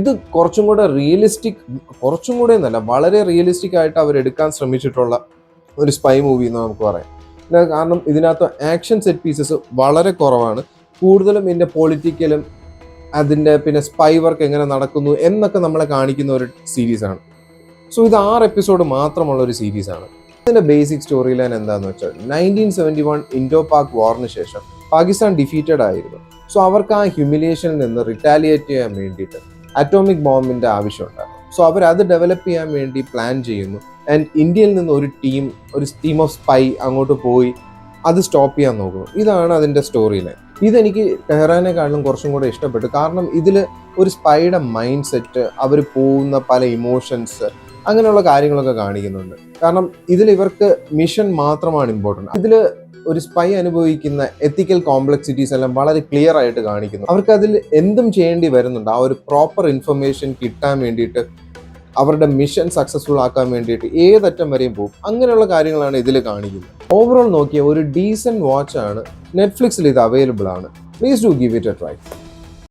ഇത് കുറച്ചും കൂടെ റിയലിസ്റ്റിക്, കുറച്ചും കൂടെ എന്നല്ല, വളരെ റിയലിസ്റ്റിക് ആയിട്ട് അവർ എടുക്കാൻ ശ്രമിച്ചിട്ടുള്ള ഒരു സ്പൈ മൂവി എന്ന് നമുക്ക് പറയാം. കാരണം ഇതിനകത്ത് ആക്ഷൻ സെറ്റ് പീസസ് വളരെ കുറവാണ്. കൂടുതലും ഇതിൻ്റെ പൊളിറ്റിക്കലും അതിൻ്റെ പിന്നെ സ്പൈ വർക്ക് എങ്ങനെ നടക്കുന്നു എന്നൊക്കെ നമ്മളെ കാണിക്കുന്ന ഒരു സീരീസാണ്. സോ ഇത് 6 എപ്പിസോഡ് മാത്രമുള്ള ഒരു സീരീസാണ്. ഇതിൻ്റെ ബേസിക് സ്റ്റോറി ലൈൻ എന്താണെന്ന് വെച്ചാൽ 1971 ഇൻഡോ പാക് വാറിന് ശേഷം പാകിസ്ഥാൻ ഡിഫീറ്റഡ് ആയിരുന്നു. സോ അവർക്ക് ആ ഹ്യൂമിലിയേഷനിൽ നിന്ന് റിറ്റാലിയേറ്റ് ചെയ്യാൻ വേണ്ടിയിട്ട് അറ്റോമിക് ബോംബിൻ്റെ ആവശ്യമുണ്ടായിരുന്നു. സോ അവരത് ഡെവലപ്പ് ചെയ്യാൻ വേണ്ടി പ്ലാൻ ചെയ്യുന്നു. ആൻഡ് ഇന്ത്യയിൽ നിന്ന് ഒരു ടീം ഓഫ് സ്പൈ അങ്ങോട്ട് പോയി അത് സ്റ്റോപ്പ് ചെയ്യാൻ നോക്കുന്നു. ഇതാണ് അതിൻ്റെ സ്റ്റോറി ലൈൻ. ഇതെനിക്ക് ടെഹ്റാനെക്കാളും കുറച്ചും കൂടെ ഇഷ്ടപ്പെട്ടു. കാരണം ഇതിൽ ഒരു സ്പൈയുടെ മൈൻഡ് സെറ്റ്, അവർ പോകുന്ന പല ഇമോഷൻസ്, അങ്ങനെയുള്ള കാര്യങ്ങളൊക്കെ കാണിക്കുന്നുണ്ട്. കാരണം ഇതിൽ ഇവർക്ക് മിഷൻ മാത്രമാണ് ഇമ്പോർട്ടൻറ്റ്. ഇതിൽ ഒരു സ്പൈ അനുഭവിക്കുന്ന എത്തിക്കൽ കോംപ്ലക്സിറ്റീസ് എല്ലാം വളരെ ക്ലിയർ ആയിട്ട് കാണിക്കുന്നു. അവർക്ക് അതിൽ എന്തും ചെയ്യേണ്ടി വരുന്നുണ്ട്. ആ ഒരു പ്രോപ്പർ ഇൻഫർമേഷൻ കിട്ടാൻ വേണ്ടിയിട്ട്, അവരുടെ മിഷൻ സക്സസ്ഫുൾ ആക്കാൻ വേണ്ടിയിട്ട് ഏതറ്റം വരെയും പോകും. അങ്ങനെയുള്ള കാര്യങ്ങളാണ് ഇതിൽ കാണിക്കുന്നത്. ഓവറോൾ നോക്കിയ ഒരു ഡീസൻറ്റ് വാച്ച് ആണ്. നെറ്റ്ഫ്ലിക്സിൽ ഇത് അവൈലബിൾ ആണ്. Please do give it A try.